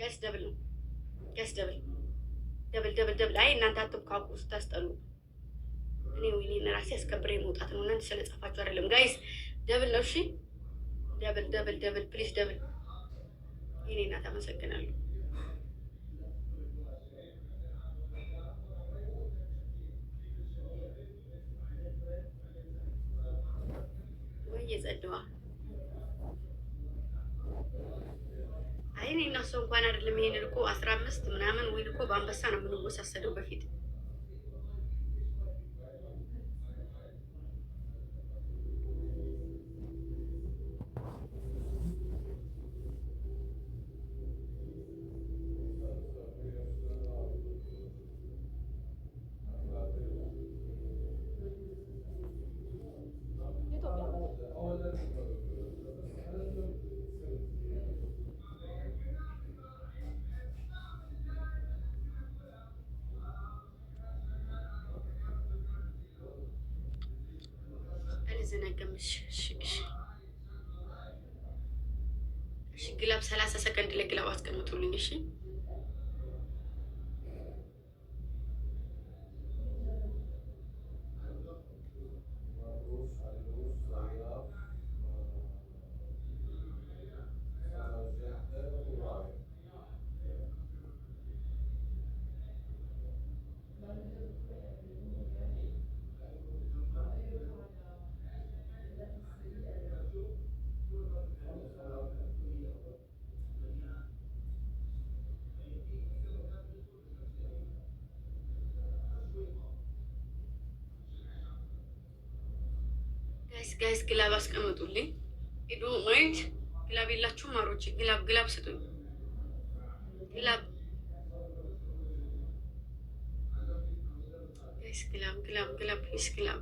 ጋይስ ደብል ነው። ጋይስ ደብል ደብል ደብል ደብል። አይ እናንተ አትብካኩ ስታስጠሉ። እኔ ወይኔ ራሴ አስከብሬ መውጣት ነው። እናንተ ስለጻፋችሁ አይደለም ጋይስ። ደብል ነው። እሺ ደብል ደብል ደብል ፕሊዝ ደብል። የኔ እናት አመሰግናለሁ። ወይ የጸደዋ አይ እኔ እና እሷ እንኳን አይደለም ይሄንን እኮ 15 ምናምን ወይ እኮ በአንበሳ ነው የምንወሳሰደው በፊት ዘነገምሽ እሺ ግላብ 30 ሰከንድ ለግላብ አስቀምጡልኝ እሺ ጋይስ ግላብ አስቀምጡልኝ። ሄዶ ማይት ግላብ የላችሁ ማሮች ግላብ ስጡኝ። ግላብ ጋይስ ግላብ ፕሊስ ግላብ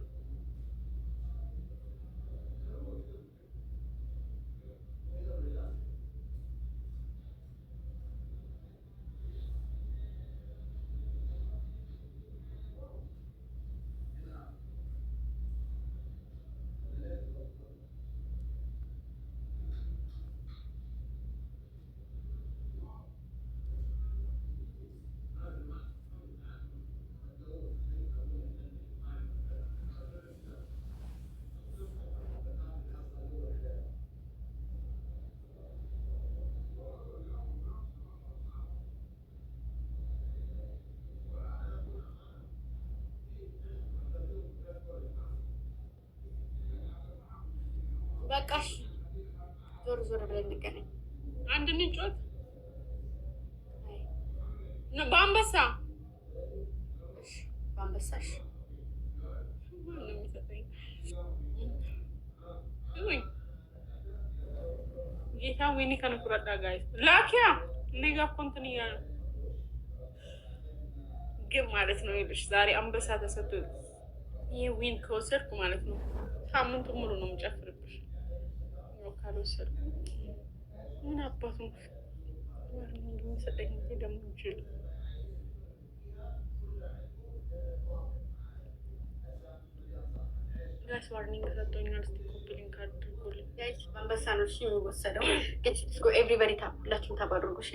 በቃሽ። ዞር ብለን እንገናኝ። አንድ እንጫወት በአንበሳ በአንበሳሽ ጌታ ወይኔ ከነኩረዳ ጋይስ ላኪያ ኔጋ ኮንትን እያለ ግን ማለት ነው ይልሽ ዛሬ አንበሳ ተሰጥቶ ይሄ ዊን ከወሰድኩ ማለት ነው ሳምንቱ ሙሉ ነው የምጨፍርብሽ። ካልወሰድኩ ምን አባቱ ሰጠኝ ደግሞ ይችል ጋይስ ዋርኒንግ ሰጥቶኛል። እስቲ ኮፒ ሊንክ አድርጉልኝ ጋይስ። በአንበሳ ነው እሺ የሚወሰደው። ኤቭሪባዲ ታፕ ሁላችሁም ታፕ አድርጉ እሺ።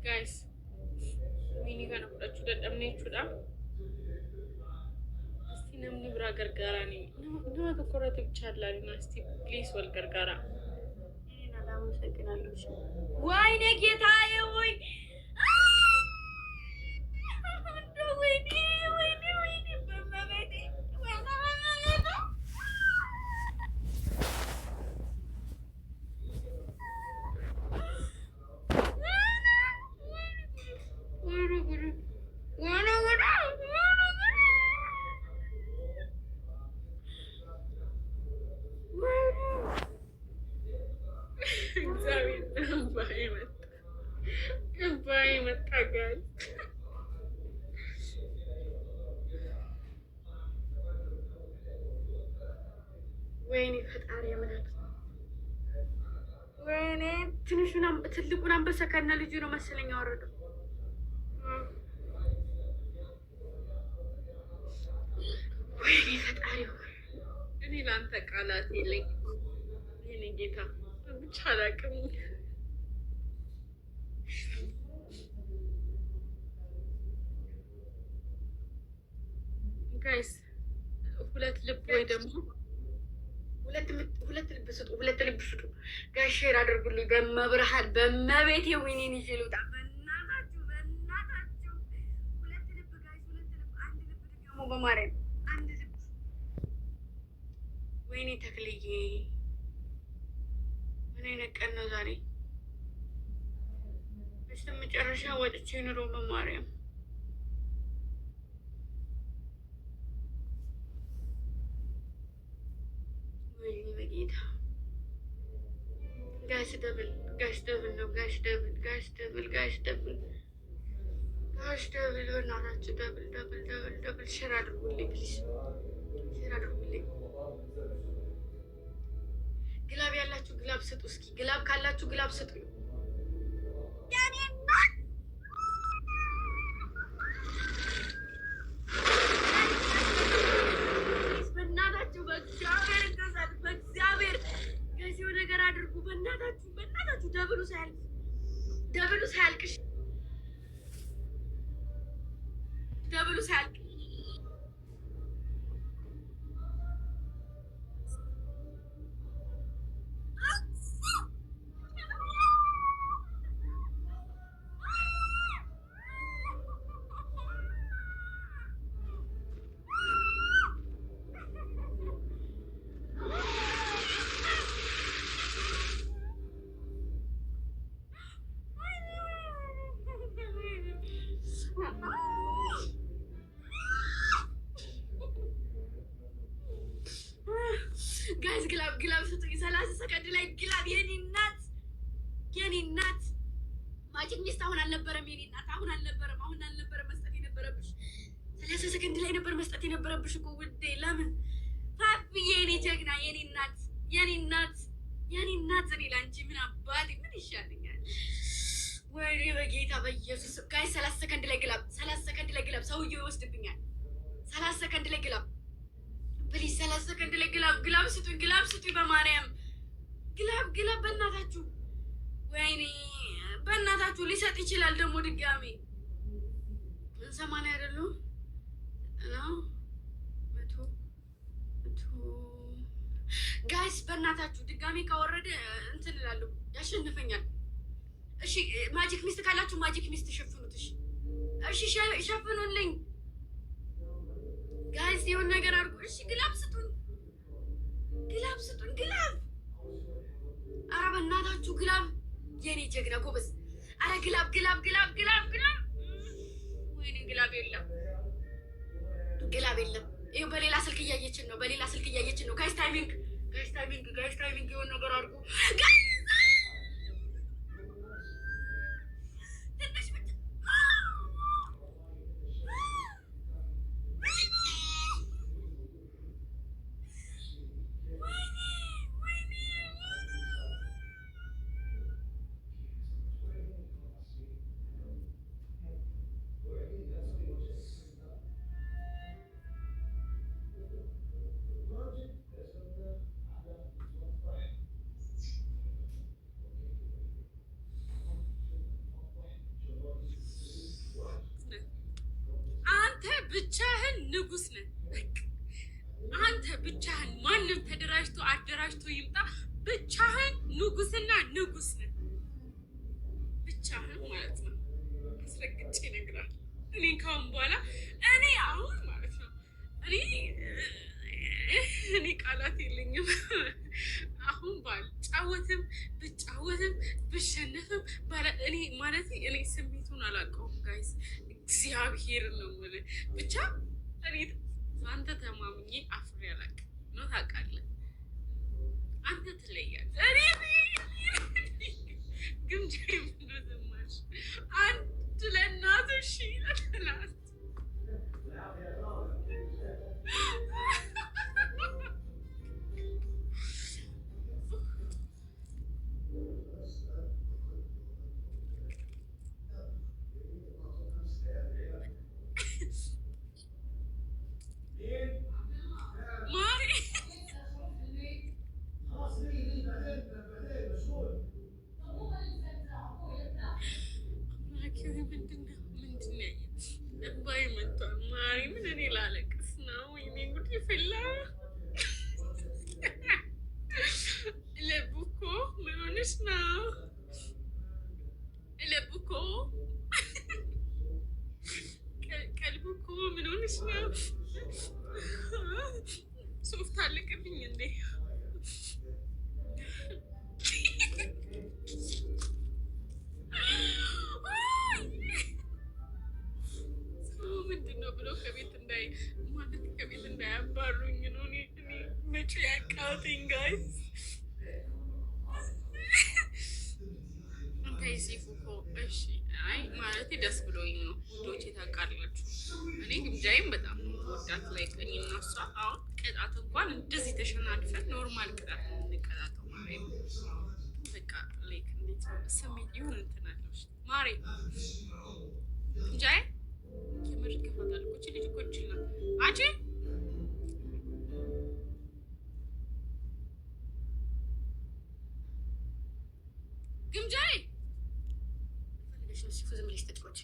ጋይስ ዊኒ ጋር ነው ወጣችሁ ደደምኔቹዳ እስቲ ነምኒ ብራ ገርጋራ ነኝ ነው ተቆረጥ ይቻላልና እስቲ ፕሊስ ወል ገርጋራ እኔና አመሰግናለሁ እሺ። ወይኔ ጌታዬ ወይ ወይኔ ፈጣሪ አምላክ ወይኔ ትልቁን አንበሳ ከነ ልጁ ነው መሰለኝ ያወረደው። ወይኔ ፈጣሪ እኔ ለአንተ ቃላት የለኝ የኔ ጌታ ብቻ አላቅም። ጋይስ ሁለት ልብ ወይ ደግሞ ሁለት ልብ ስጡ፣ ሁለት ልብ ስጡ። ጋይስ ሼር አድርጉልኝ በመብርሃን በመቤቴ ወይኔን ይዤ ልውጣ። በእናታችሁ በእናታችሁ ሁለት ልብ ጋይስ፣ ሁለት ልብ፣ አንድ ልብ ደግሞ በማርያም አንድ ልብ። ወይኔ ተክልዬ ምን አይነት ቀን ነው ዛሬ? በስተመጨረሻ ወጥቼ ኑሮ በማርያም ወይኔ በጌታ ጋይስ ደብል ጋይስ ደብል ነው ጋይስ ደብል ጋይስ ደብል ጋይስ ደብል ጋይስ ደብል በእናታችሁ ደብል ደብል ደብል ደብል ሼር አድርጉልኝ ፕሊዝ፣ ሼር አድርጉልኝ። ግላብ ያላችሁ ግላብ ስጡ። እስኪ ግላብ ካላችሁ ግላብ ስጡ። በእናታችሁ በእግዚአብሔር ይገዛል፣ በእግዚአብሔር ከዚሁ ነገር አድርጉ። በእናታችሁ በእናታችሁ ደብሉ ሳያልቅ ደብሉ ሳያልቅሽ ደብሉ ሳያልቅ ጋይዝ ግላብ ግላብ ስጡኝ። 30 ሰከንድ ላይ ግላብ። የኔ እናት የኔ እናት ማጂክ ሚስት አሁን አልነበረም። የኔ እናት አሁን አልነበረም። አሁን አልነበረም መስጠት የነበረብሽ 30 ሰከንድ ላይ ነበር መስጠት የነበረብሽ እኮ ውዴ። ለምን ፓፒዬ፣ የኔ ጀግና፣ የኔ እናት የኔ እናት የኔ እናት። እኔ ላንቺ ምን አባቴ ምን ይሻለኛል? ወይኔ በጌታ በኢየሱስ ጋይዝ 30 ሰከንድ ላይ ግላብ። 30 ሰከንድ ላይ ግላብ። ሰውዬው ይወስድብኛል። 30 ሰከንድ ላይ ግላብ ፕሊዝ። 30 ሰከንድ ላይ ግላብ ግላብ ስጡኝ፣ ግላብ ስጡኝ በማርያም ግላብ ግላብ። በእናታችሁ ወይኔ በእናታችሁ ሊሰጥ ይችላል ደግሞ ድጋሜ 80 አይደሉ ነው 100 ጋይስ በእናታችሁ ድጋሜ ካወረደ እንትን እላለሁ፣ ያሸንፈኛል። እሺ ማጂክ ሚስት ካላችሁ ማጂክ ሚስት ሸፍኑት። እሺ ሸፍኑልኝ ጋይስ፣ የሆነ ነገር አድርጉ። እሺ ግላብ ስጡን፣ ግላብ ስጡን፣ ግላብ። ኧረ በእናታችሁ ግላብ፣ የኔ ጀግና ጎበዝ። ኧረ ግላብ ግላብ ግላብ ግላብ ግላብ። ወይኔ ግላብ የለም፣ ግላብ የለም። ይኸው በሌላ ስልክ እያየችን ነው፣ በሌላ ስልክ እያየችን ነው። ጋይስ ታይሚንግ፣ ጋይስ ታይሚንግ፣ ጋይስ ታይሚንግ። የሆነ ነገር አድርጉ። ብቻህን ንጉስ ነህ። አንተ ብቻህን ማንም ተደራጅቶ አደራጅቶ ይምጣ፣ ብቻህን ንጉስና ንጉስ ነህ። ብቻህን ማለት ነው። አስረግጬ እነግርሃለሁ። እኔ ካሁን በኋላ እኔ አሁን ማለት ነው እኔ ቃላት የለኝም። አሁን ባልጫወትም ብጫወትም ብሸነፍም እኔ ማለት እኔ ስሜቱን አላውቀውም ጋይስ። እግዚአብሔር ነው የምልህ። ብቻ እኔ አንተ ተማምኜ አፍሬ አላውቅም ነው ታውቃለህ። አንተ ትለያለህ። ግምጃ ምንድነው አንድ ለእናቱ እሺ ለትናት أخوك في الله لبوكو منونشنا لبوكو كلبوكو منونشنا شوف تعلق بني عندي ምንድን ነው ብሎ ከቤት እንዳይ ማለት ከቤት እንዳያባሩኝ ነው። እኔ መቼ ያቃተኝ ጋይስ እንታይ ሲፉ እኮ እሺ፣ አይ ማለት ደስ ብሎኝ ነው ውዶቼ፣ ታውቃላችሁ። እኔ ግምጃዬም በጣም ነው ወዳት ላይ ቀኝ እና እሷ አሁን ቅጣት እንኳን እንደዚህ ተሸናድፈን ኖርማል ቅጣት ነው የምንቀጣጠው ማለት ነው። በቃ ላይክ እንዴት ነው ስሜት ይሁን እንትናለሽ ማሬ ግምጃዬ የምር ከፈታል እኮ ልጅ እኮ ይችላል አንቺ ግምጃዬ ፈልገሽ ነው ሲፉ ዝም ብለሽ ተጫወች።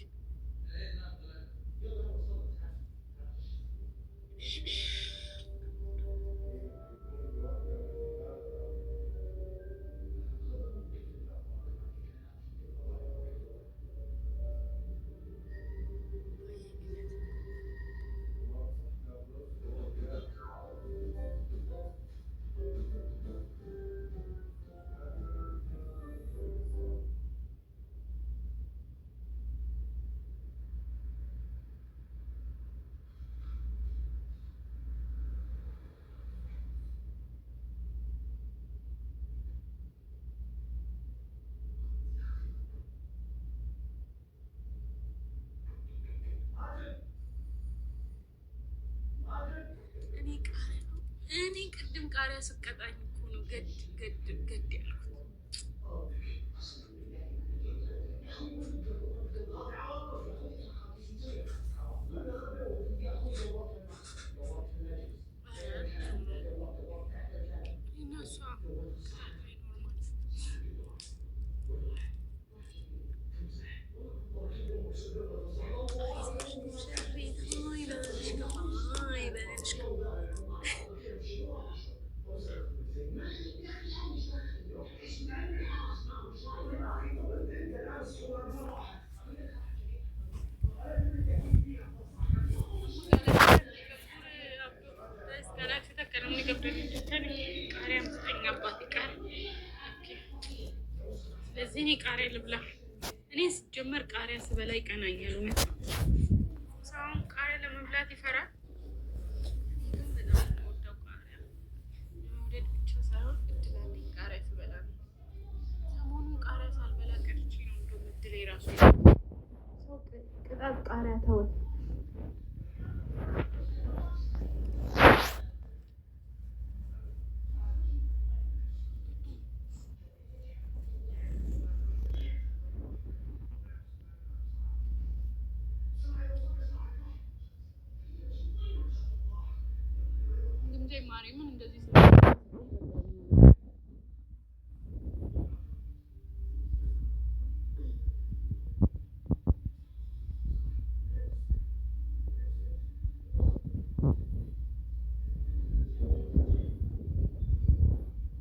እኔ ቅድም ቃሪያ ስቀጣኝ እኮ ነው ገድ ያልኩት። ስለዚህ እኔ ቃሪያ ልብላ። እኔ ስጀመር ቃሪያ ስበላ ይቀናኛል። እውነት ሰውን ቃሪያ ለመብላት ይፈራል። ግን በጣም የምወደው ቃሪያ መውደድ ብቻ ሳይሆን እድል አለኝ ቃሪያ ስበላ ነው። ሰሞኑን ቃሪያ ሳልበላ ቀርቼ ነው እንደውም እድሌ ራሱ ሰው ቅጣት ቃሪያ ተወት። ማርያምን እንደዚህ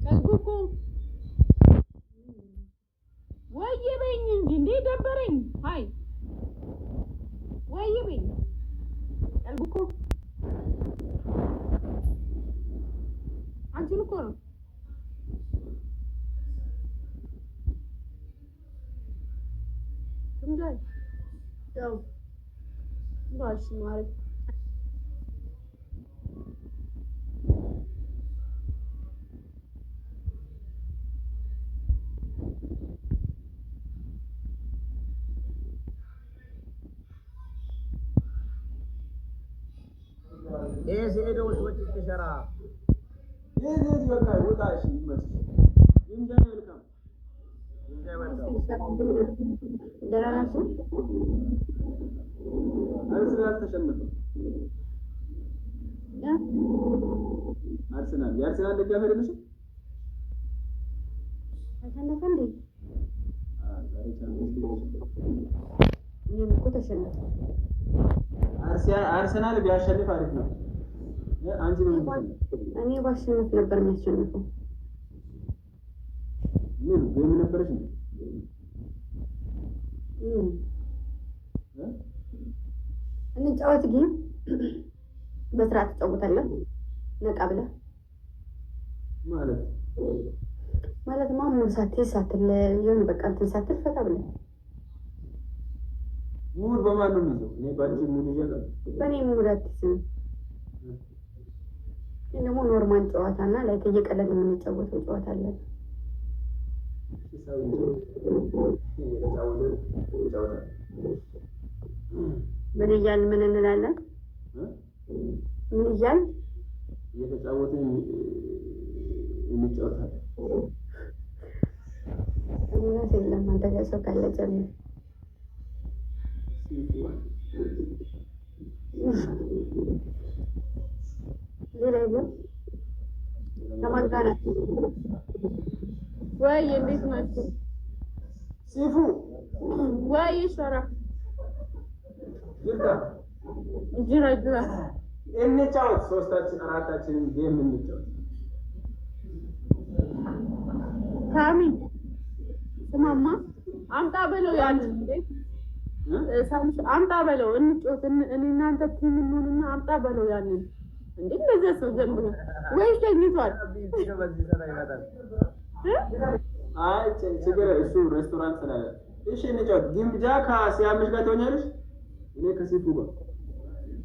ከልኩ ወይ በይኝ እንጂ እንዴ ደበረኝ። አይ ወይ በይኝ ከልኩ አንቺን እኮ ነው እንዴ ያው ባሽ ማለት ሄደው ወጭ ተሸራ ይሄ በቃ ወጣሽ ይመስል እንጀራ መልካም እንጀራ መልካም ደራናሱ አርሰናል ተሸነፈ። የአርሰናል ደጋፊ አይደለሽ? ተሸነፈ እንዴ? ዛሬ ቻምፒዮንስ እኔም እኮ ተሸነፈ። አርሰናል ቢያሸንፍ አሪፍ ነው። አንቺ ነው እኔ ባሸነፍ ነበር የሚያሸንፈው። ምን ጌም ነበረሽ እንዴ? እንጫወት ጌም በስርዓት ትጫወታለህ። ነቃ ብለህ ማለት ሙሉ ሳትል የሆነ በቃ እንትን ሳትል ፈታ ብለህ ሙሉ በማን ነው የሚይዘው? እኔ ባንቺ ሙሉ ይያዛል። በእኔ ሙሉ አትይዝም። ግን ደግሞ ኖርማል ጨዋታ እና ላይ እየቀለድ የምንጫወተው ጨዋታ አለ። ምን እያልን ምን እንላለን? ምን እያልን እየተጫወትን እንጫወታለን። እኔ የለም አንተ ጋር ሰው ካለ ጨምር። ሌላ ይበል ከማን ጋር ወይ እንዴት ናችሁ? ሲፉ ወይ ሸራ ይርዳ ጅራ እንጫወት። ሶስታችን አራታችንን ጌም እንጫወት። ካሚ ስማማ አምጣ በለው ያንን እንዴ አምጣ በለው እንጫወት። እናንተ ቲም እንሆንና አምጣ በለው ያንን እንዴ ለዛ ሰው ዘንብ ወይ ተኝቷል። አይ ችግር እሱ ሬስቶራንት ስላለ እሺ እንጫወት። ግምጃ ከሲያምሽ ጋር ትሆኛለሽ። እኔ ከሲፉ ጋር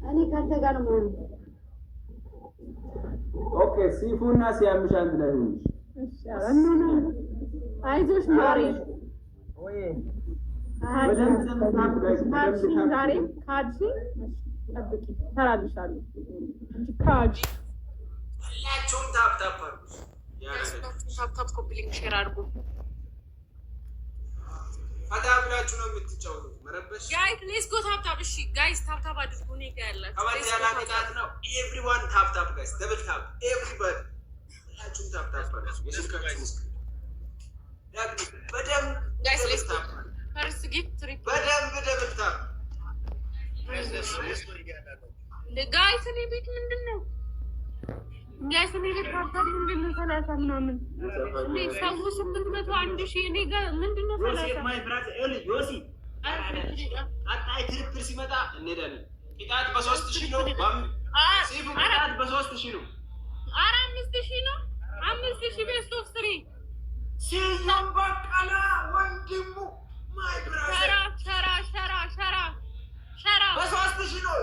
እኔ ካንተ ጋር ነው ማለት ነው። ኦኬ ሲፉና ሲያምሽ አንድ ላይ ሆነሽ እሺ አረና አይዞሽ ማሪ ወይ በደንብ ተምታፍ ጋይስ በደንብ ታፍ ዛሬ ካጂ ጠብቂ ተራልሻለሁ እንጂ ካጂ ሁላችሁም ታፍ ታፍ አድርጉ። ታፕ ታፕ ኮፕሊንግ ሼር አድርጉ። አታብላችሁ ነው የምትጫወቱት። መረበሽ ጋይስ ሌትስ ጎ ታፕ ታፕ። እሺ ጋይስ ታፕ ታፕ አድርጉ። እኔ ጋር ያላችሁ ከማን ያላ መጣት ነው? ኤቭሪዋን ታፕ ታፕ ጋይስ ደብል ታፕ ኤቭሪባዲ ሁላችሁም ታፕ ታፕ አድርጉ። የስልካችሁ ዳግኒ በደንብ ጋይስ ሌትስ ጎ ፈርስት ጊፍት ትሪፕ በደንብ ደብል ታፕ ጋይስ እኔ ቤት ምንድነው? ጋይስ እኔ ቤት ታፕ ታፕ ምንድነው? 30 ምናምን እኔ ሰው 801 ሺህ እኔ ጋር ምንድነው? 30 ማይ ብራዘር ኤሊ ዮሲ አጣይ ትሪፕል ሲመጣ እንሄዳለን። ቅጣት በ3000 ነው። ሲፉ ቅጣት በ3000 ነው። 5000 ነው። 5000 ቤስት ኦፍ 3 ሲያም በቀላ ወንድሙ ማይ ብራዘር ሸራ በ3000 ነው።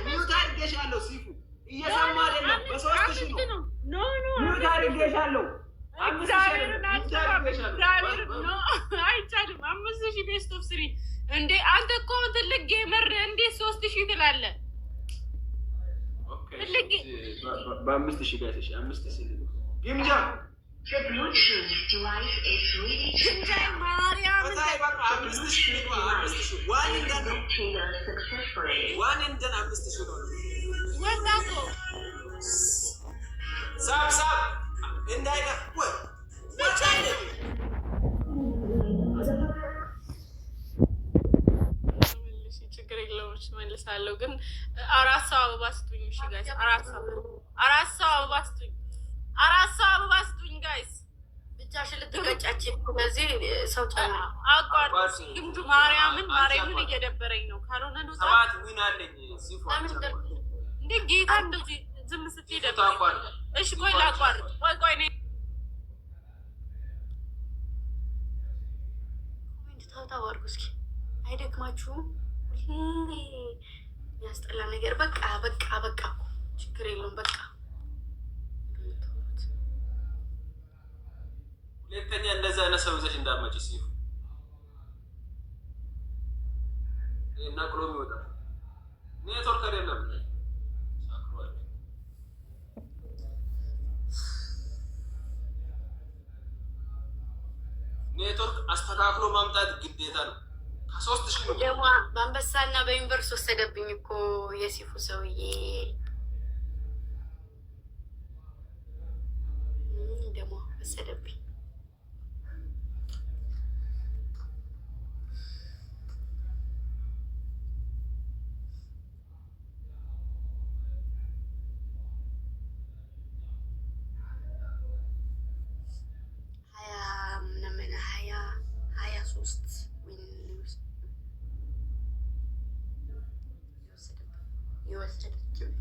ሚውት አድርጌሻለሁ። ሲፉ እየሰማ አይደለም። በ3000 ነው። ኖ ሚውት አድርጌሻለሁ። አይቻልም። 5000 ቤስት ኦፍ 3 እንዴ! አንተ እኮ ትልቅ ጌመር እንዴት 3000 ትላለህ? ትልቅ በ5000 ጋይስ 5000 ግምጃ ችግር የለውም መልሳለሁ። ግን 4 ሰው አበባ ስጡኝ። እሺ ጋይስ 4 ሰው አበባ ስጡኝ። 4 ሰው አበባ ስጡኝ ጋይስ። ብቻሽን ልትገጫችን በዚህ ሰው ጨምር አቋርጥ። ግምቱ ማርያምን እየደበረኝ ነው። ካልሆነ ነው ሰባት ዊን አለኝ። ሲፉ እንዴ ጌታ እንደዚህ ዝም ስትይ ደበረኝ። እሺ ቆይ ላቋርጥ። ቆይ ነኝ ኮሜንት ታውታው አድርጉ እስኪ። አይደክማችሁም? ያስጠላ ነገር በቃ ችግር የለውም በቃ። ሁለተኛ እንደዛ አይነት ሰው ይዘሽ እንዳትመጪ ሲፉ እና ክሎም ይወጣል። ኔትወርክ አይደለም ኔትወርክ አስተካክሎ ማምጣት ግዴታ ነው። ከ3000 ነው ደግሞ በአንበሳና በዩኒቨርስ ወሰደብኝ እኮ የሲፉ ሰውዬ። ደግሞ ወሰደብኝ። አስቸግር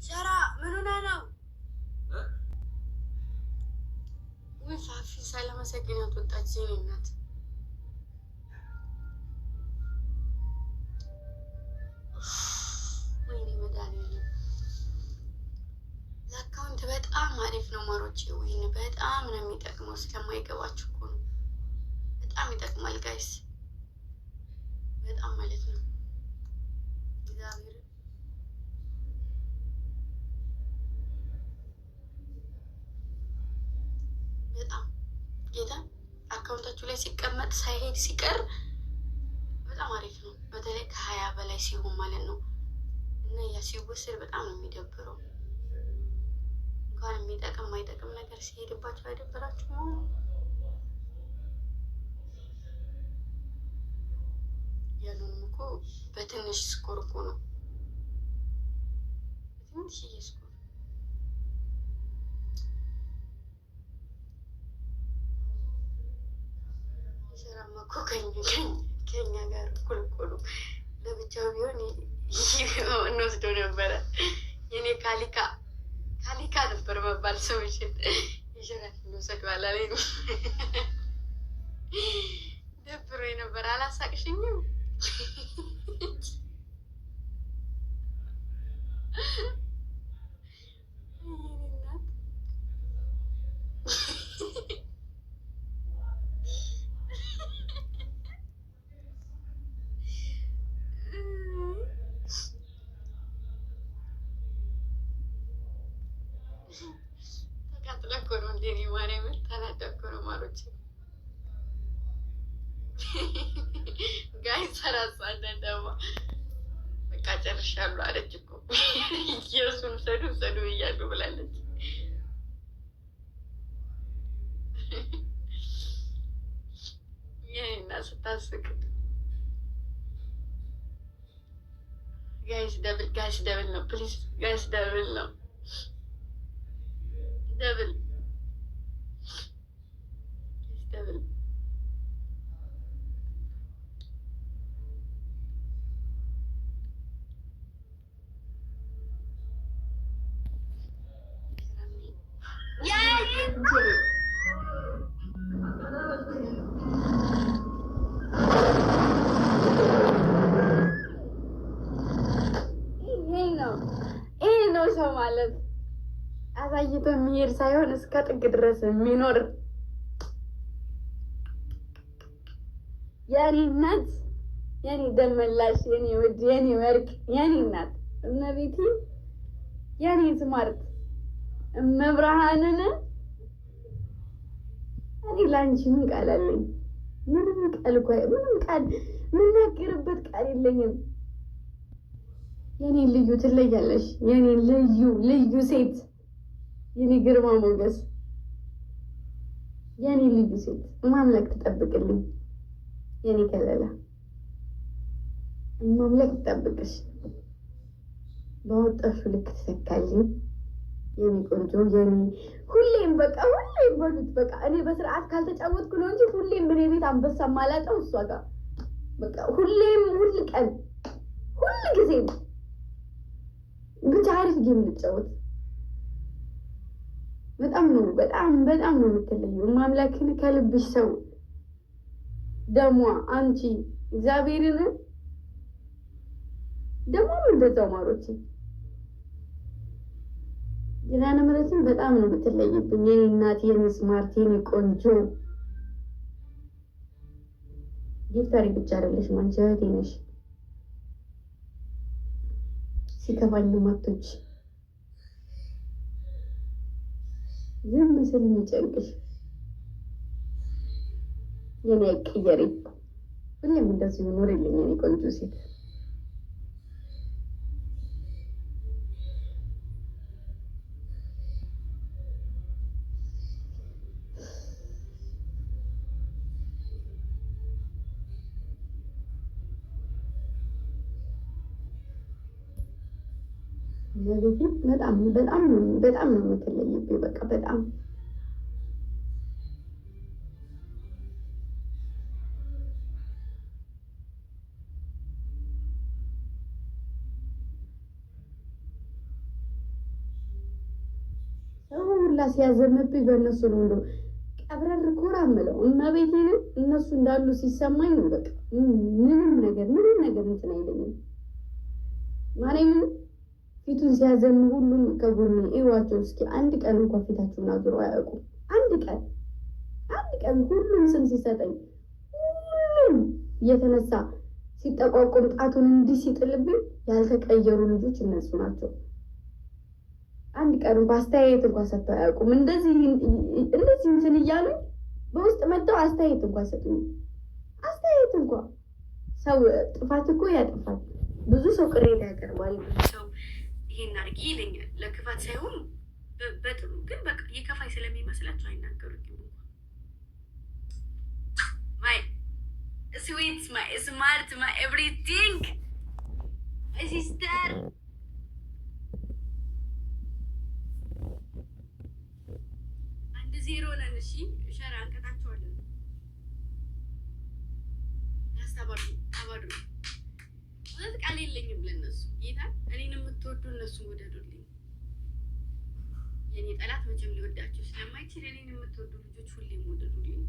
ሸራ ምን ሆነ ነው? ወይ ፋፊ ሳላመሰግናት ወጣች። የኔ እናት ወይኔ መድኃኒዓለም ለአካውንት በጣም አሪፍ ነው ማሮቼ። ወይኔ በጣም ነው የሚጠቅመው። እስከማይገባችሁ እኮ ነው። በጣም ይጠቅማል ጋይስ፣ በጣም ማለት ነው። እግዚአብሔር በጣም ጌታ አካውንታችሁ ላይ ሲቀመጥ ሳይሄድ ሲቀር በጣም አሪፍ ነው። በተለይ ከ20 በላይ ሲሆን ማለት ነው። እና ያ ሲወሰድ በጣም ነው የሚደብረው። እንኳን የሚጠቅም የማይጠቅም ነገር ሲሄድባቸው አይደብራችሁም? ያንንም እኮ በትንሽ ስኮር እኮ ነው፣ በትንሽዬ ስኮር የሰራማ እኮ ከኛ ጋር እኩል እኮ ነው። ለብቻው ቢሆን እንወስደው ነበረ። የኔ ካሊካ ነበር መባል ሰዎችን የሸራት እንወሰድ ባላ ላይ ነው። ደብሮ ነበር። አላሳቅሽኝም? ተቃጥላ እኮ ነው እንዴ? ማርያምን ተናዳ እኮ ነው ማሮች ጋይ ሰራሳደደማ በቃ ጨርሻለሁ አለች እኮ። ኢየሱስን ሰዱ እያሉ ብላለች። ይሄና ስታስቅ ጋይስ ደብል ነው ፕሊዝ ጋይስ፣ ደብል ነው ደብል ይሄ ነው ሰው ማለት። አሳይቶ የሚሄድ ሳይሆን እስከ ጥግ ድረስ የሚኖር የኔ እናት፣ የኔ ደመላሽ፣ የኔ ውድ፣ የኔ ወርቅ፣ የኔ እናት እመቤቴ፣ የኔ ስማርት እመብርሃንን እኔ ለአንቺ ምን ቃል አለኝ? ምንም ቃል እኮ ምንም ቃል የምናገርበት ቃል የለኝም። የኔ ልዩ ትለያለሽ። የኔ ልዩ ሴት፣ የኔ ግርማ ሞገስ፣ የኔ ልዩ ሴት ማምላክ ትጠብቅልኝ። የኔ ከለላ ማምላክ ትጠብቅሽ። በወጣሹ ልክ ትተካልኝ። የኔ ቆንጆ፣ የኔ ሁሌም በቃ ሁሌም በሉት በቃ እኔ በስርዓት ካልተጫወትኩ ነው እንጂ ሁሌም እኔ ቤት አንበሳ ማላጠው እሷ ጋር በቃ ሁሌም ሁል ቀን ሁል ጊዜ ብቻ አሪፍ ጌም ልጫወት። በጣም ነው የምትለየው። ማምላክን ከልብሽ ሰው ደሟ አንቺ እግዚአብሔርን ደሟም እንደዛው ማሮች ጌታነ ምሕረትን በጣም ነው የምትለይብኝ። የኔ እናት፣ የኔ ስማርት፣ የኔ ቆንጆ ጊፍታሪ ብቻ አይደለሽ አንቺ እህቴ ነሽ። ሲከፋኝ ማቶች ዝም ስል የሚጨንቅሽ የኔ አይቀየሪ። ሁሌም እንደዚህ ኖር የለኝ የኔ ቆንጆ ሴት። ለቤቴ በጣም በጣም በጣም ነው የምትለይብኝ። በቃ በጣም ሰው ሁላ ሲያዘምብኝ በእነሱ ነው እንደው ቀብረር ኮራ የምለው እመቤቴን እነሱ እንዳሉ ሲሰማኝ ነው። በቃ ምንም ነገር እንትን አይለኝም። ማርያምን ፊቱን ሲያዘም ሁሉም ከጎኔ እዩዋቸው እስኪ። አንድ ቀን እንኳን ፊታቸውን አዙረው አያውቁም። አንድ ቀን ሁሉም ስም ሲሰጠኝ ሁሉም እየተነሳ ሲጠቋቆም ጣቱን እንዲህ ሲጥልብኝ ያልተቀየሩ ልጆች እነሱ ናቸው። አንድ ቀን እንኳን አስተያየት እንኳን ሰጥተው አያውቁም። እንደዚህ እንትን እያሉኝ በውስጥ መጥተው አስተያየት እንኳን ሰጡኝ። አስተያየት እንኳን ሰው ጥፋት እኮ ያጠፋል። ብዙ ሰው ቅሬታ ያቀርባል። ብዙ ሰው ይሄን አድርጊ ይለኛል። ለክፋት ሳይሆን በጥሩ ግን በቃ የከፋይ ስለሚመስላቸው አይናገሩኝም። ማይ ስዊት ማይ ስማርት ማይ ኤቭሪቲንግ ማይ ሲስተር አንድ ዜሮ ነን። እሺ ሸራ እንቀጣቸዋለን። ያስተባሉ አባዱ ማለት ቃል የለኝም ለነሱ። ጌታ እኔን የምትወዱ እነሱ ወደዱልኝ። የኔ ጠላት መቼም ሊወዳቸው ስለማይችል እኔን የምትወዱ ልጆች ሁሌም ወደዱልኝ።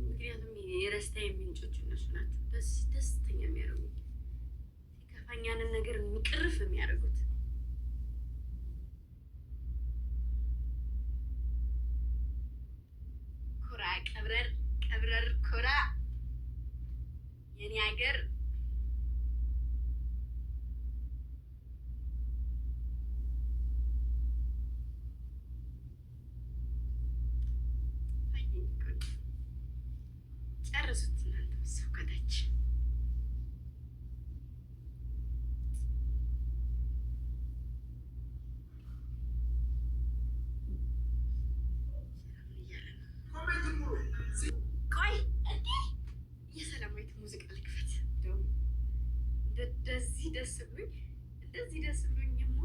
ምክንያቱም የደስታ ምንጮች እነሱ ናቸው። ደስተኛ የሚያደርጉት ሲከፋኛንን ነገር የሚቅርፍ የሚያደርጉት ኮራ ቀብረር ኮራ የኔ ሀገር ጨርሱት እናንተ ሰው ከታች ቆይ እንዴ የሰላማዊት ሙዚቃ ልክፈት። እንደዚህ ደስ ብሎኝ ሞ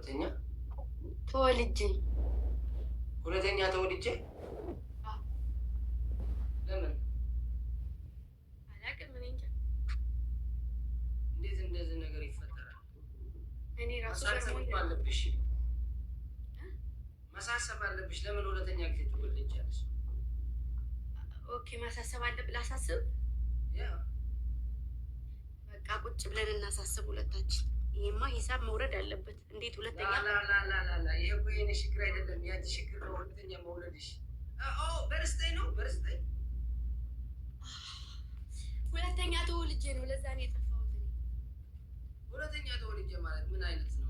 ሁለተኛ ተወልጄ ተወልጄ ለምን አላውቅም። እኔ እንጃ እንዴት እንደዚህ ነገር ይፈጠራል? እኔ ራሱ ማሳሰብ አለብሽ። ለምን ሁለተኛ ጊዜ ትወልጃለሽ? ኦኬ ማሳሰብ አለብህ። ላሳስብ? በቃ ቁጭ ብለን እናሳስብ ሁለታችን። ይሄማ ሂሳብ መውረድ አለበት። እንዴት ሁለተኛ? ላላላላላ ይሄ እኮ የኔ ችግር አይደለም፣ ያንቺ ችግር ነው። ሁለተኛ መውለድሽ በርስተኝ ነው። ሁለተኛ ተወልጄ ነው። ለዛ ነው የጠፋሁት። ሁለተኛ ተወልጄ ማለት ምን አይነት ነው?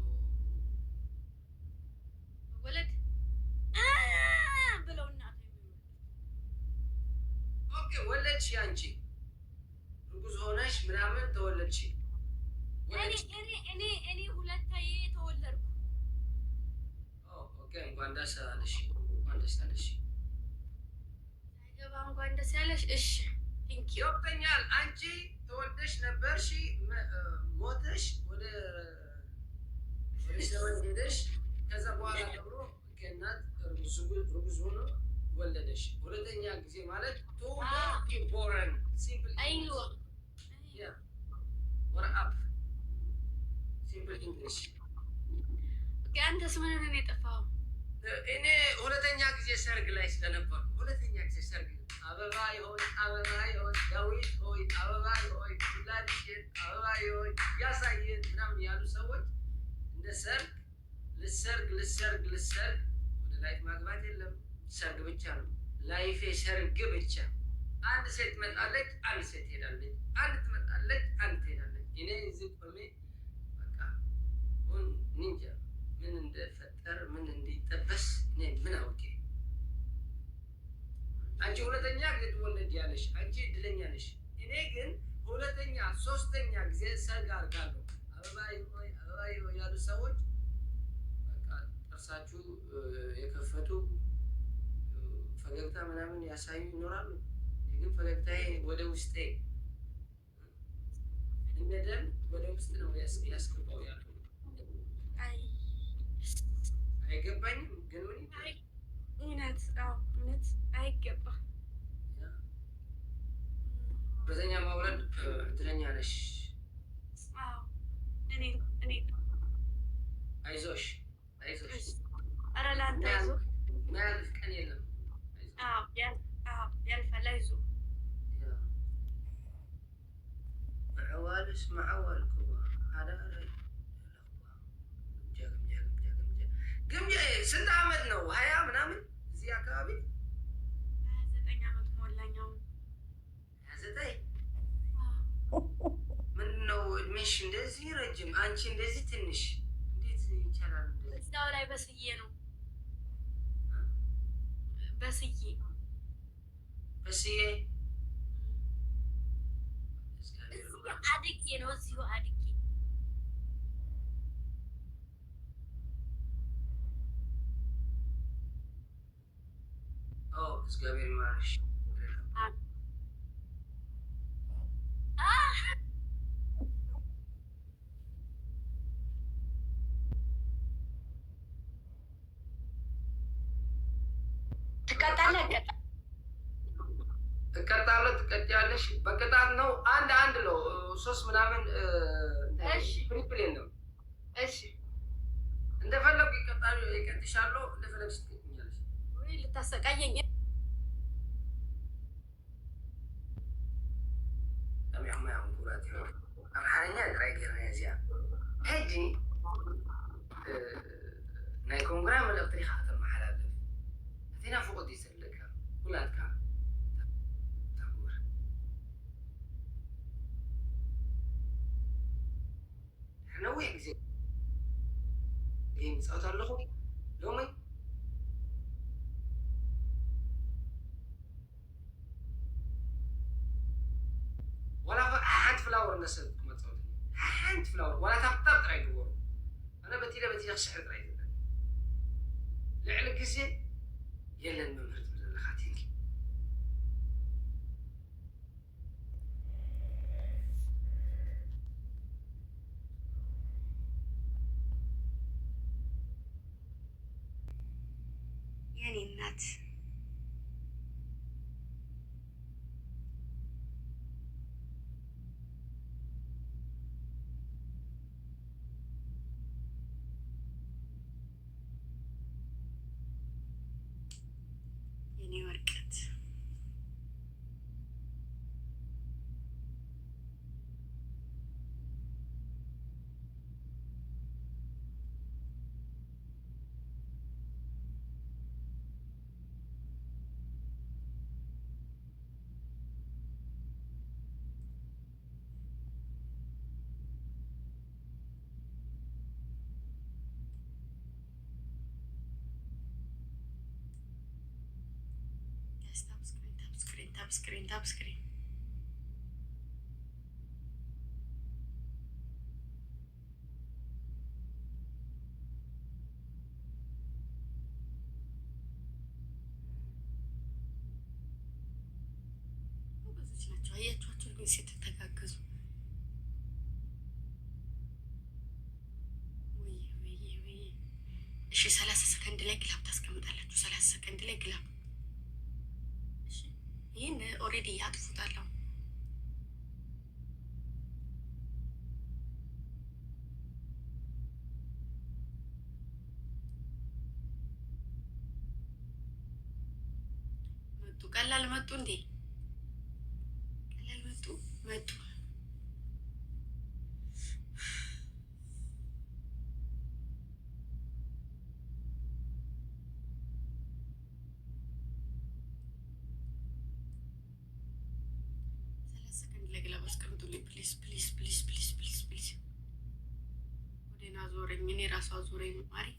ወለድ ብለው እናት ኦኬ ወለድሽ። አንቺ እርጉዝ ሆነሽ ምናምን ተወለድሽ። እኔ ሁለታዬ ተወለድኩ። ኦኬ እንኳን ደስ አለሽ። እንኳን ደስ አለሽ። ሳይገባ እንኳን ደስ ያለሽ። እሺ ቲንክ ዩ ይወቅተኛል። አንቺ ተወልደሽ ነበርሽ፣ ሞተሽ ወደ ሰወን ሄደሽ፣ ከዛ በኋላ ደግሞ ከእናት እርጉዝ ሆኖ ወለደሽ። ሁለተኛ ጊዜ ማለት ቦረን ሲምፕል አይዋ ወረአፕ ሲምፕል እንግሊሽ። አንተስ ምን ነው የጠፋው? እኔ ሁለተኛ ጊዜ ሰርግ ላይ ስለነበርኩ ሁለተኛ ጊዜ ሰርግ አበባ ሆይ ዳዊት ሆይ አበባ ሆይ ሁላችን አበባ ሆይ ያሳየን ምናምን ያሉ ሰዎች እንደ ሰርግ ልሰርግ ወደ ላይፍ ማግባት የለም፣ ሰርግ ብቻ ነው ላይፌ፣ ሰርግ ብቻ። አንድ ሴት ትመጣለች፣ አንድ ሴት ትሄዳለች፣ አንድ ትመጣለች፣ አንድ ትሄዳለች። እኔ እዚህ ቆሜ በቃ ኒንጃ ምን እንደፈጠር ምን እንዲጠበስ እኔ ምን አውቄ። አንቺ ሁለተኛ ጊዜ ትወለድ ያለሽ አንቺ እድለኛ ነሽ። እኔ ግን ሁለተኛ ሶስተኛ ጊዜ ሰርግ አድርጋለሁ። አበባ ሆይ ያሉ ሰዎች በቃ ጥርሳችሁ የከፈቱ ፈገግታ ምናምን ያሳዩ ይኖራሉ። ግን ፈገግታዬ ወደ ውስጤ እንደ ደም ወደ ውስጥ ነው ያስገባው ያለው። አይገባኝም ግን ምን እውነት አይገባም። ሁለተኛ መውለድ እድለኛ ነሽ። እኔ አይዞሽ። ኧረ ለአንተ አይዞህ። ማያልፍ ቀን የለም። ያልፋል። አይዞህ። معوالس معوال كبار هذا ግምጃ ስንት ዓመት ነው? 20 ምናምን እዚህ አካባቢ 29 ዓመት ሞላኝ። አሁን 29። ምንድን ነው እድሜሽ እንደዚህ ረጅም፣ አንቺ እንደዚህ ትንሽ? እንዴት ይቻላል? እዛው ላይ በስዬ ነው በስዬ አድጌ ነው እዚሁ አድጌ። እግዚአብሔር ይማርሽ። ትቀጫለሽ። በቅጣት ነው። አንድ ነው 3 ምናምን ትሪፕል ነው። እሺ እንደፈለጉ ይቀጣሉ። ይቀጥሻለሁ። እንደፈለግሽ ትቀጥኛለሽ። ወይ ልታሰቃየኝ ናይ ኮንግራ መልእክቲ ዲኻ ተመሓላለፍ እቲና ፍቁድ ይሰለካ ኩላትካ ነዊሕ ግዜ ፃወት ኣለኹ ሎሚ ወላ ሓንቲ ፍላወር ነሰብ ክመፃወት ሓንቲ ፍላወር ወላ ታብታብ ጥራይ ግበሩ ኣነ በቲለ ክስሕር ጥራይ ዘለና ልዕሊ ግዜ የለን መምህር ዘለካ ቲንኪ የኔ እናት የኔ ወርቀት ታፕ ስክሪን ብዙዎች ናቸው። አያችኋቸው ግን ስትተጋገዙ ወይ እሺ 30 ሰከንድ ላይ ግላብ ታስቀምጣላችሁ። 30 ሰከንድ ላይ ግላብ ይህን ኦልሬዲ ያጥፉታለሁ። መጡ ቀላል መጡ እንዴ ቀላል መጡ 30 ሰከንድ ላይ ግላብ አስቀምጡልኝ ፕሊዝ ፕሊዝ ፕሊዝ ፕሊዝ ፕሊዝ ፕሊዝ። ወዴና ዞረኝ እኔ ራሷ ዞረኝ ማሪ።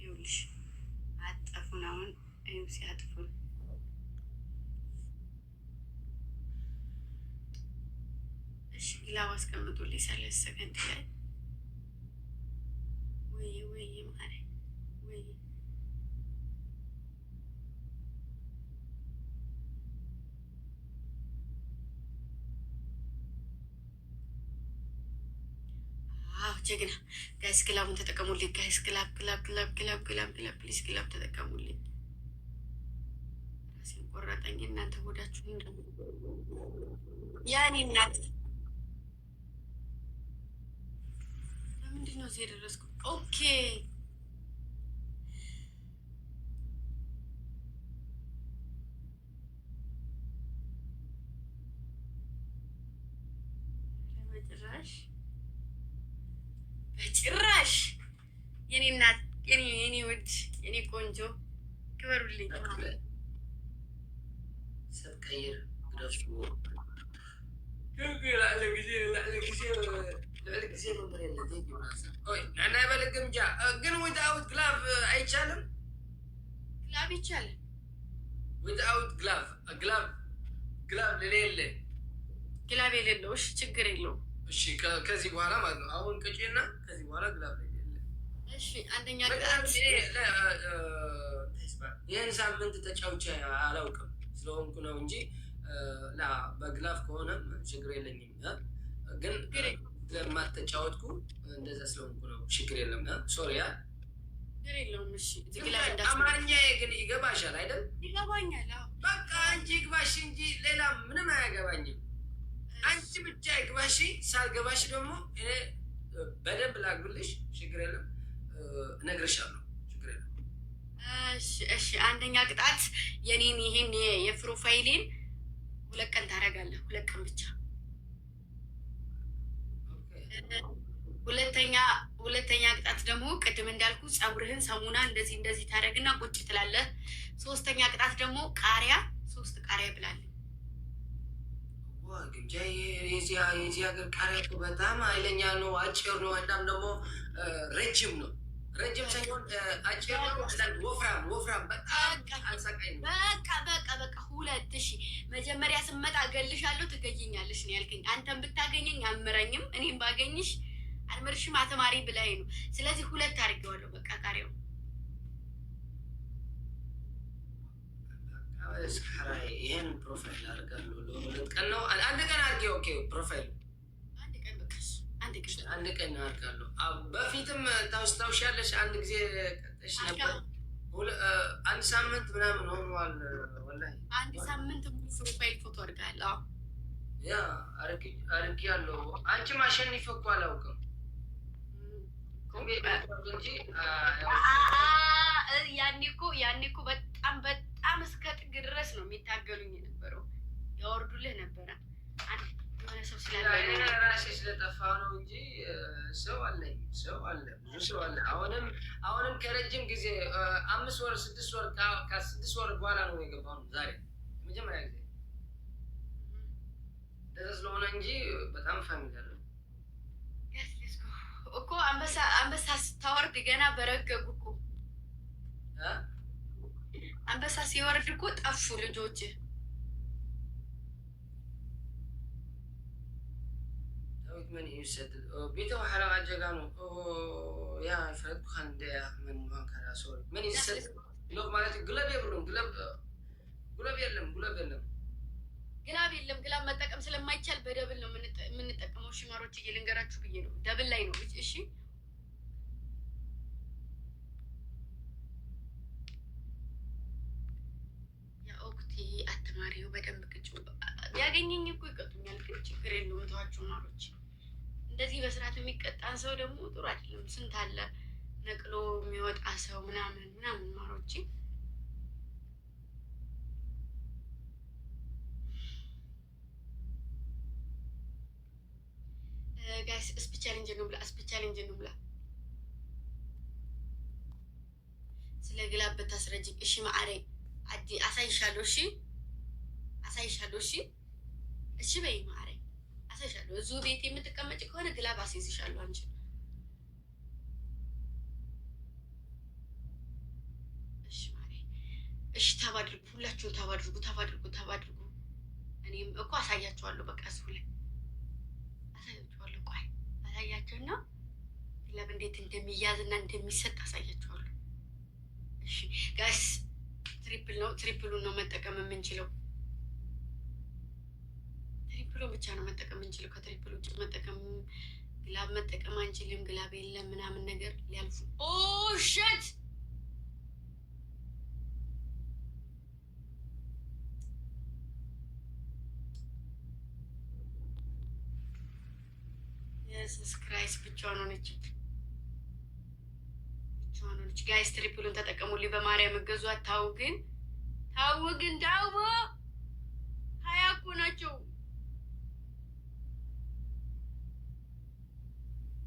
ይኸውልሽ አጠፉን አሁን ይኸው ሲያጥፉን እሺ ግላብ አስቀምጡልኝ 30 ሰከንድ ላይ ወይ ማሪ ወይ ጀግና ጋይስ ግላቡን ተጠቀሙልኝ። ጋይስ ግላብ ፕሊዝ ግላብ ተጠቀሙልኝ። ራሴን ቆረጠኝ። እናንተ ሆዳችሁ ያኔ እናት ለምንድን ነው እዚህ የደረስኩ? ኦኬ በጭራሽ የኔ እናት የኔ ውድ የኔ ቆንጆ ክበሩልኝ። ስትቀይር ግደሱ እና በልግምጃ ግን ዊዝአውት ግላቭ አይቻልም። ግላብ ይቻላል። ዊዝአውት ግላቭ ለሌለ ግላብ የሌለው እሺ ችግር የለውም። እሺ ከዚህ በኋላ ማለት ነው። አሁን ቅጪና ከዚህ በኋላ ግላብ ላይ የለ። እሺ አንደኛ ይህን ሳምንት ተጫውቼ አላውቅም ስለሆንኩ ነው እንጂ በግላፍ ከሆነም ችግር የለኝም። ግን ለማትጫወትኩ እንደዛ ስለሆንኩ ነው ችግር የለም። ሶሪያ ችግር የለውም። እሺ አማርኛ ግን ይገባሻል አይደል? ይገባኛል። በቃ አንቺ ይግባሽ እንጂ ሌላ ምንም አያገባኝም። አንቺ ብቻ ይግባሽ። ሳልገባሽ ደግሞ እኔ በደንብ ላግብልሽ። ችግር የለም እነግርሻለሁ። ችግር የለም። እሺ አንደኛ ቅጣት የኔን ይሄን የፕሮፋይሌን 2 ቀን ታደርጋለህ። 2 ቀን ብቻ። ሁለተኛ ቅጣት ደግሞ ቅድም እንዳልኩ ፀጉርህን ሰሙና እንደዚህ ታደርግና ቁጭ ትላለህ። 3ኛ ቅጣት ደግሞ ቃሪያ 3 ቃሪያ ብላለህ። ግምጃ የዚህ ሀገር ቃሪያ እኮ በጣም ኃይለኛ ነው። አጭር ነው። እናም ደግሞ ረጅም ነው። ረጅም ሳይሆን አጭር ነው። ወፍራም በጣም አንሳቃኝ ነው። በቃ 2000 መጀመሪያ ስመጣ እገልሻለሁ ትገኝኛለሽ ነው ያልከኝ። አንተን ብታገኘኝ አምረኝም እኔም ባገኝሽ አልመርሽም አተማሪ ብላይ ነው። ስለዚህ 2 አድርጌዋለሁ። በቃ ቃሪያው ይህን ፕሮፋይል አድርጋለሁ። 2 ቀን ነው 1 ቀን አድርጌ። ኦኬ ፕሮፋይል 1 ቀን በቃ 1 ቀን አድርጋለሁ። በፊትም ታውሻለሽ 1 ጊዜ ቀጥሽ ነበር። አንድ ሳምንት ምናምን ሆኗል። ወላሂ አንድ ሳምንት ሙሉ ፕሮፋይል ፎቶ አድርጋል። ያ አርግ ያለው አንቺም አሸንፍ እኮ አላውቅም እንጂ ያኔ እኮ በጣም እስከ ጥግ ድረስ ነው የሚታገሉኝ የነበረው። ያወርዱልህ ነበረ የሆነ ሰው ራሴ ስለጠፋ ነው እንጂ ሰው አለኝ፣ ሰው አለ፣ ብዙ ሰው አለ። አሁንም ከረጅም ጊዜ 5 ወር 6 ወር ከ6 ወር በኋላ ነው የገባው ዛሬ መጀመሪያ ጊዜ እንደዛ ስለሆነ እንጂ በጣም ፋሚሊ አለ እኮ አንበሳ ስታወርድ ገና በረገጉ እኮ አንበሳ ሲወርድ እኮ ጠፉ ልጆች። من يسد بيته حلقة جاكانو يا فرد خان ده من كذا سوري من يسد لو مالك قلب يبرون قلب يلم ግላብ መጠቀም ስለማይቻል በደብል ነው የምንጠቀመው። ሽማሮች ልንገራችሁ ብዬ ነው። ደብል ላይ ነው። እሺ የኦክቲ አትማሪው በደንብ ቅጩ። ያገኘኝ እኮ ይቀጡኛል፣ ግን ችግር የለውም ተዋችሁ ማሮች። እንደዚህ በስርዓት የሚቀጣን ሰው ደግሞ ጥሩ አይደለም። ስንት አለ ነቅሎ የሚወጣ ሰው ምናምን ማሮች። ጋይስ እስፒ ቻሌንጅ ነው ብላ ስለ ግላብ ብታስረጅኝ። እሺ ማዕሬ አዲ አሳይሻለሁ። እሺ በይ ማዕሬ አሳይሻለሁ። እዚሁ ቤት የምትቀመጭ ከሆነ ግላብ አስይዝሻለሁ አንቺ። እሺ ማዕሬ እሺ። ታባድርጉ፣ ሁላችሁም ታባድርጉ። እኔም እኮ አሳያችኋለሁ። በቃ እዚሁ ላይ አሳያቸውና ግላብ እንዴት እንደሚያዝና እንደሚሰጥ አሳያቸዋለሁ። እሺ ጋይስ ትሪፕሉን ነው መጠቀም የምንችለው። ትሪፕሉን ብቻ ነው መጠቀም የምንችለው። ከትሪፕል ውጭ ግላብ መጠቀም አንችልም። ግላብ የለም ምናምን ነገር ሊያልፉ ሸት ኢየሱስ ክራይስት ብቻዋን ሆነች። ጋይስ ትሪፕሉን ተጠቀሙልኝ በማርያም እገዙ። ታው ግን ታው 20 እኮ ናቸው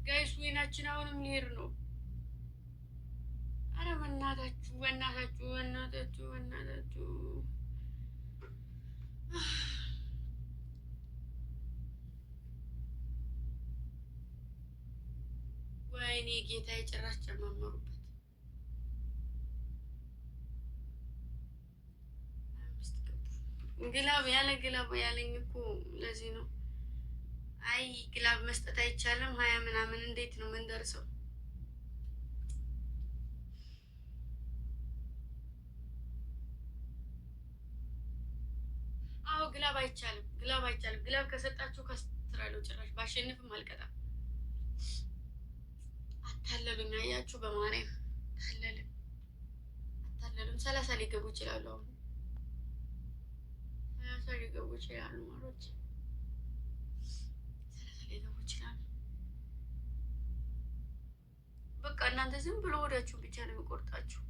ጋይስ። ወይናችን አሁንም ሊሄድ ነው። አረ በእናታችሁ ወይኔ ጌታ የጭራሽ ጨማመሩበት። ግላብ ያለኝ እኮ ለዚህ ነው። አይ ግላብ መስጠት አይቻልም። 20 ምናምን እንዴት ነው የምንደርሰው? አዎ ግላብ አይቻልም። ግላብ ከሰጣችሁ ከስትራለው ጭራሽ ባሸንፍም አልቀጣም። አታለሉኝ። አያችሁ በማርያም አታለሉም። 30 ሊገቡ ይችላሉ። አሁን 30 ሊገቡ ይችላሉ ማሮች፣ 30 ሊገቡ ይችላሉ። በቃ እናንተ ዝም ብሎ ወዳችሁ ብቻ ነው የሚቆርጣችሁ።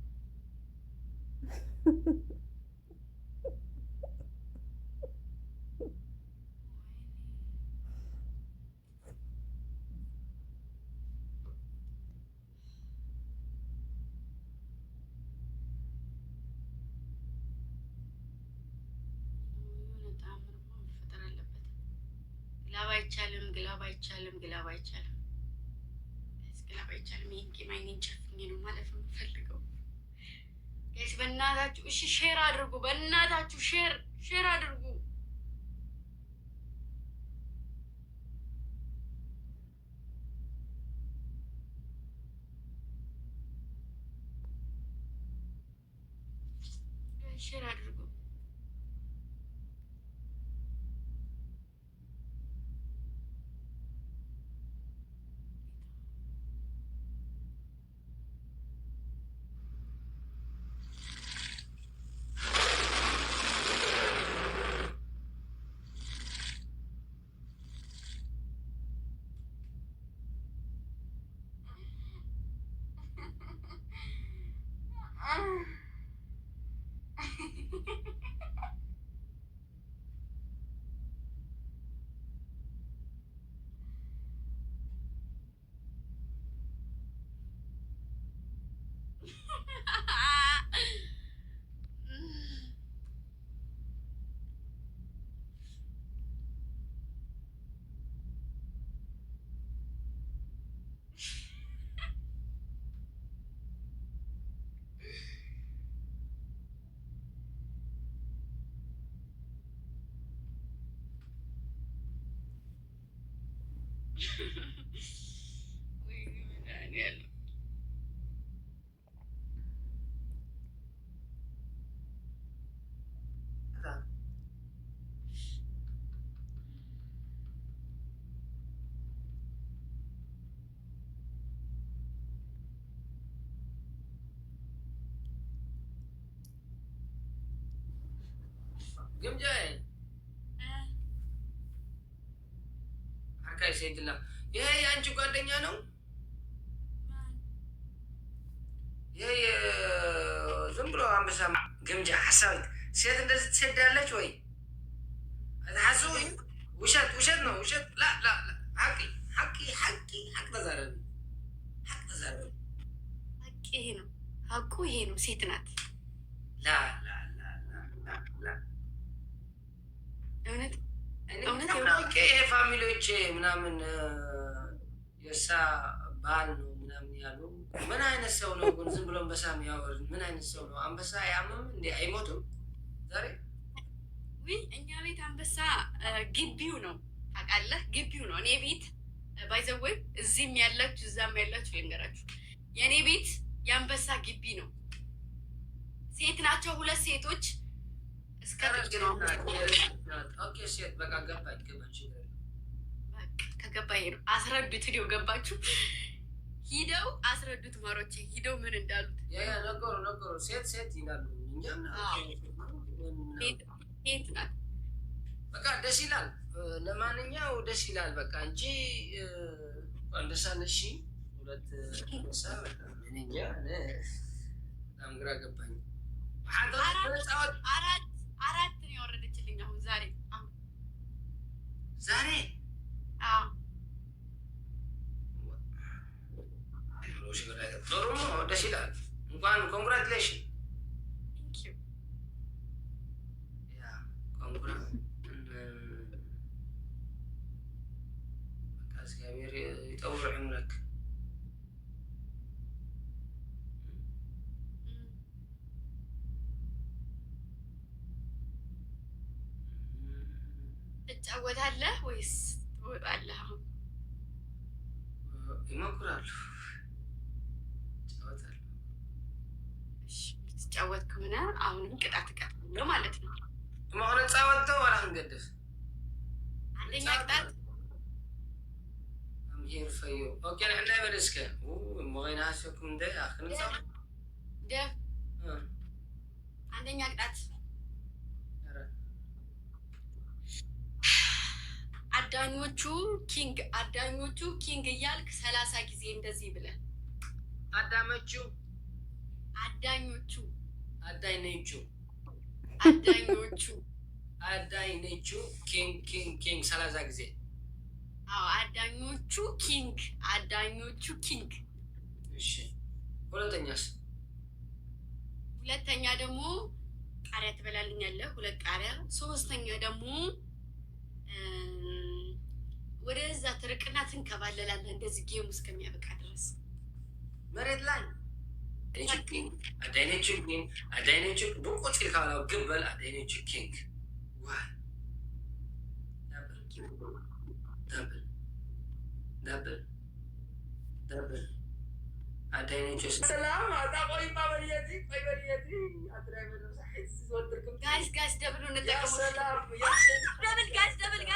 ግላብ አይቻልም። ይህን ጌም አይኔን ጨፍኜ ነው ማለት ነው የምፈልገው። ጋይስ በእናታችሁ እሺ ሼር አድርጉ። በእናታችሁ ሼር አድርጉ። ሼር አድርጉ። ግምጃዬ አርካይ ሴትና ይሄ የአንቺ ጓደኛ ነው? ይሄ ዝም ብሎ አንበሳ ግምጃ ሀሳቢት ሴት እንደዚህ ትሰዳለች ወይ? ሀሱ ውሸት ነው ውሸት። ላ ሀቂ ተዛረብ ሀቂ ይሄ ነው ሀቁ ይሄ ነው። ሴት ናት። እውነት ይሄ ፋሚሊዎች ምናምን የእሳ ባህል ነው ምናምን ያሉ ምን አይነት ሰው ነው ግን? ዝም ብሎ አንበሳ የሚያወርድ ምን አይነት ሰው ነው? አንበሳ አያምም እንዴ? አይሞቱም? ዛሬ እኛ ቤት አንበሳ ግቢው ነው ታውቃለህ? ግቢው ነው። እኔ ቤት ባይዘወይ እዚህም ያላችሁ እዛም ያላችሁ ልንገራችሁ፣ የእኔ ቤት የአንበሳ ግቢ ነው። ሴት ናቸው፣ ሁለት ሴቶች እስከ ሴት በቃ ገባች። ከገባኝ ነው አስረዱት። ሂደው ገባችሁ? ሂደው አስረዱት። ማሮቼ ሂደው ምን እንዳሉት ነገሩ ሴት ይላሉ። እኛም ሴት ናት። በቃ ደስ ይላል። ለማንኛው ደስ ይላል። በቃ እንጂ አንደሳነሺ ሁለት ሳ ምንኛ በጣም ግራ ገባኝ። አራት ነው ያወረደችልኝ አሁን ዛሬ ጥሩ ነው፣ ደስ ይላል። እንኳን ኮንግራቱሌሽን እግዚአብሔር ይጠውር ዕምረክ። ትጫወታለህ ወይስ ትወጣለህ? አሁን ይሞክራሉ። ትጫወት ከሆነ አሁንም ቅጣት እቀጣለሁ ማለት ነው። መሆነ ጫወተው ወላ እንገድፍ አንደኛ ቅጣት أمير فيو أوكي نحن نعمل إسكا مغينا هسكم ده آخر نظام ده አንደኛ ቅጣት አዳኞቹ ኪንግ እያልክ 30 ጊዜ እንደዚህ ብለህ አዳኞቹ ኪንግ 30 ጊዜ። አዎ አዳኞቹ ኪንግ። እሺ ሁለተኛስ? ሁለተኛ ደግሞ ቃሪያ ትበላልኛለህ፣ 2 ቃሪያ። ሶስተኛ ደግሞ ወደዛ ትርቅና ትንከባለላለህ እንደዚህ ጌሙ እስከሚያበቃ ድረስ መሬት ላይ አዳኞቹ ብቁጭ ካላው ግበል አዳኞቹ ኪንግ ዋይ دبل عديني جسم سلام تعقوي ما بريتي جايز دبلوا نتكلم يا سلام دبل جايز دبل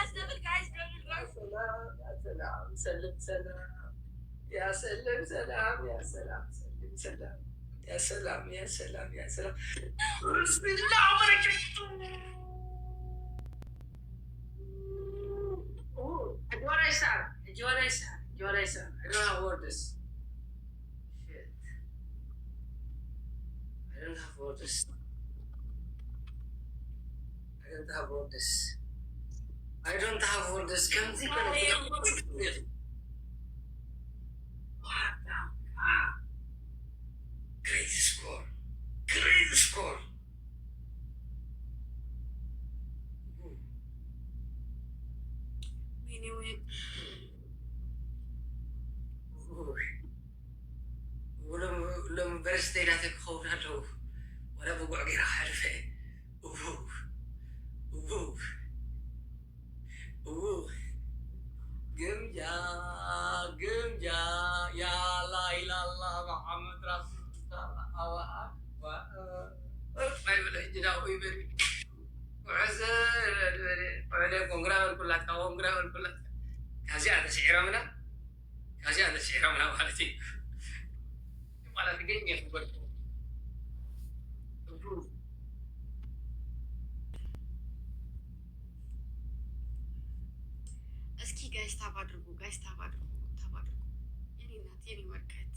سلم يا سلام بسم الله عمرك Juara Isa. I don't have words. Shit. I don't have words. Come see what Great score. Great score. ولما برستي لا تكخون له ولا بقع غير حرفه جمجا جمجا يا لا إله إلا الله محمد رسول الله أكبر ولا جدا ويبر وعسى وعليه كونغرا كلها كونغرا كلها كذي هذا شعر منا كذي هذا شعر منا وحالتي malah gini ya buat እስኪ ጋይስ ታብ አድርጉ፣ ጋይስ ታብ አድርጉ፣ ታብ አድርጉ። የኔ እናት የኔ መርከት